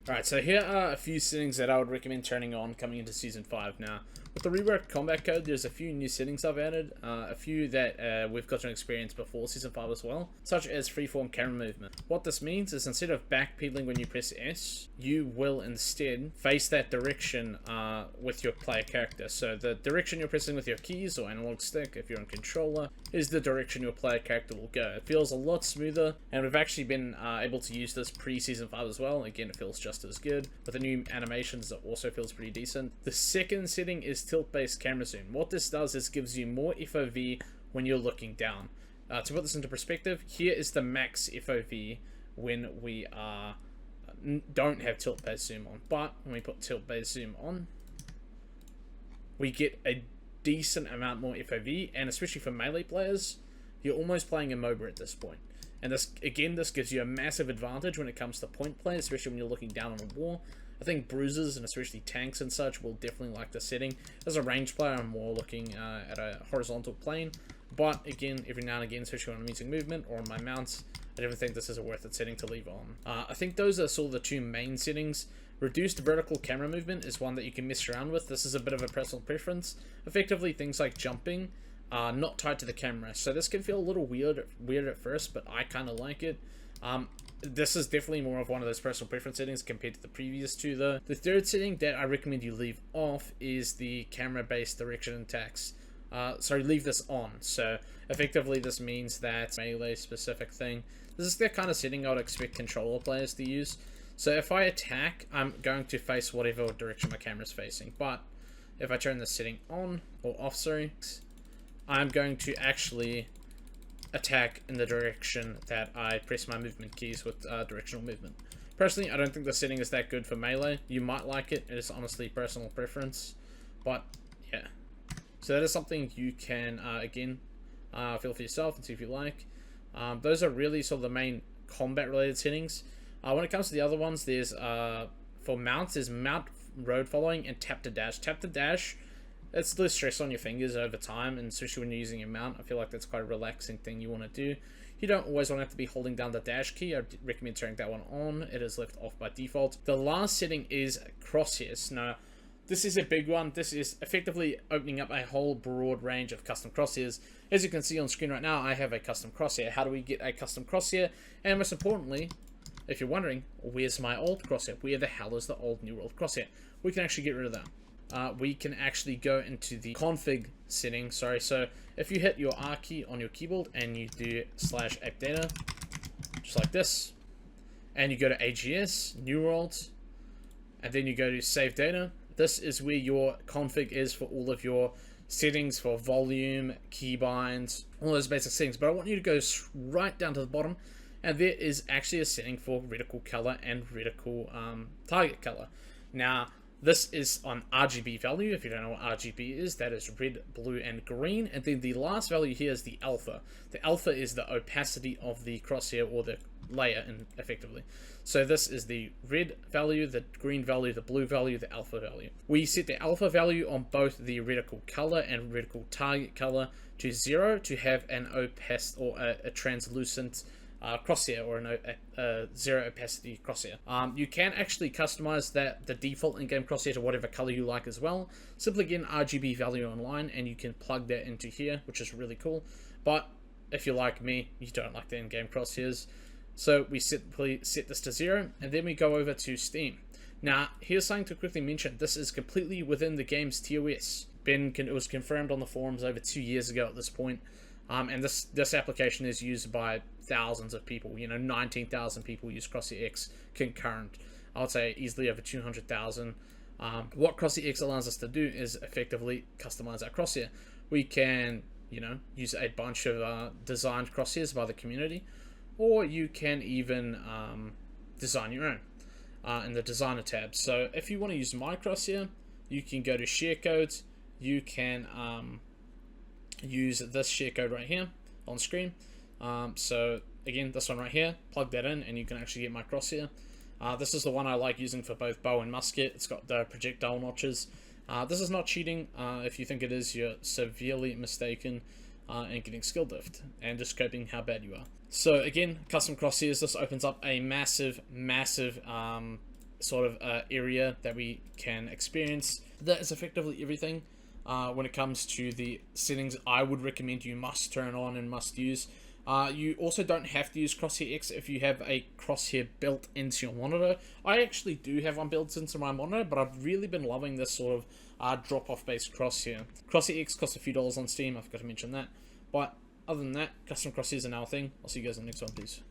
Alright, so here are a few settings that I would recommend turning on coming into Season 5 now. With the reworked combat code, there's a few new settings I've added, a few that we've got to experience before Season 5 as well, such as freeform camera movement. What this means is instead of backpedaling when you press S, you will instead face that direction with your player character. So the direction you're pressing with your keys or analog stick, if you're on controller, is the direction your player character will go. It feels a lot smoother, and we've actually been able to use this pre-Season 5 as well. Again, it feels just as good. With the new animations, it also feels pretty decent. The second setting is tilt-based camera zoom. What this does is gives you more FOV when you're looking down. To put this into perspective, here is the max FOV when we don't have tilt-based zoom on. But when we put tilt-based zoom on, we get a decent amount more FOV, and especially for melee players, you're almost playing a MOBA at this point. And this, again, this gives you a massive advantage when it comes to point play, especially when you're looking down on a wall. I think bruisers, and especially tanks and such, will definitely like this setting. As a range player, I'm more looking at a horizontal plane. But, again, every now and again, especially when I'm using movement or on my mounts, I definitely think this is a worth it setting to leave on. I think those are sort of the two main settings. Reduced vertical camera movement is one that you can mess around with. This is a bit of a personal preference. Effectively, things like jumping are not tied to the camera, so this can feel a little weird at first, but I kind of like it. This is definitely more of one of those personal preference settings compared to the previous two though. The third setting that I recommend you leave off is the camera-based direction and attacks. Sorry, leave this on. So effectively this means that melee specific thing. This is the kind of setting I would expect controller players to use. So if I attack, I'm going to face whatever direction my camera is facing. But if I turn this setting on, or off, sorry, I'm going to actually attack in the direction that I press my movement keys with directional movement. Personally, I don't think the setting is that good for melee. You might like it. It is honestly personal preference. But, yeah. So that is something you can, again, feel for yourself and see if you like. Those are really sort of the main combat-related settings. When it comes to the other ones, there's, for mounts, there's mount road following and tap to dash. Tap to dash, it's less stress on your fingers over time, and especially when you're using your mount, I feel like that's quite a relaxing thing you want to do. You don't always want to have to be holding down the dash key. I recommend turning that one on. It is left off by default. The last setting is crosshairs. Now, this is a big one. This is effectively opening up a whole broad range of custom crosshairs. As you can see on screen right now, I have a custom crosshair. How do we get a custom crosshair? And most importantly, if you're wondering, where's my old crosshair? Where the hell is the old New World crosshair? We can actually get rid of that. We can actually go into the config setting. Sorry, so if you hit your R key on your keyboard and you do /appdata, just like this, and you go to AGS, New World, and then you go to save data, this is where your config is for all of your settings for volume, keybinds, all those basic settings. But I want you to go right down to the bottom, and there is actually a setting for reticle color and reticle target color. Now, this is on RGB value. If you don't know what RGB is, that is red, blue, and green. And then the last value here is the alpha. The alpha is the opacity of the crosshair, or the layer, effectively. So this is the red value, the green value, the blue value, the alpha value. We set the alpha value on both the reticle color and reticle target color to 0 to have an opaque or a translucent crosshair, or a zero opacity crosshair. You can actually customize the default in-game crosshair to whatever color you like as well. Simply get an RGB value online and you can plug that into here, which is really cool. But if you're like me, you don't like the in-game crosshairs. So we simply set this to 0, and then we go over to Steam. Now, here's something to quickly mention. This is completely within the game's TOS. It was confirmed on the forums over 2 years ago at this point. And this application is used by thousands of people. 19,000 people use Crosshair X concurrent. I would say easily over 200,000. What Crosshair X allows us to do is effectively customize our crosshair. We can, use a bunch of designed crosshairs by the community, or you can even design your own in the designer tab. So if you want to use my crosshair, you can go to share codes. You can use this share code right here on screen. So again, this one right here, plug that in and you can actually get my crosshair. This is the one I like using for both bow and musket. It's got the projectile notches. This is not cheating. If you think it is, you're severely mistaken and getting skill drift and just coping how bad you are. So again, custom crosshairs, this opens up a massive sort of area that we can experience. That is effectively everything when it comes to the settings I would recommend you must turn on and must use. You also don't have to use Crosshair X if you have a crosshair built into your monitor. I actually do have one built into my monitor, but I've really been loving this sort of drop-off based crosshair. Crosshair X costs a few dollars on Steam, I forgot to mention that. But other than that, custom crosshairs are now a thing. I'll see you guys in the next one, peace.